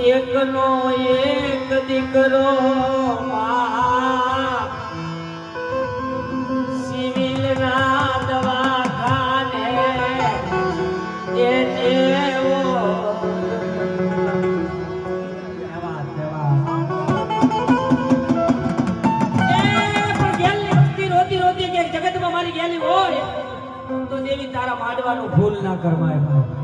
એકનો એક દીકરો સિવિલના દવાખાને એ જેવો જગતમાં મારી ગેલી હોય તો દેવી તારા માંડવાનું ભૂલ ના કરવાય.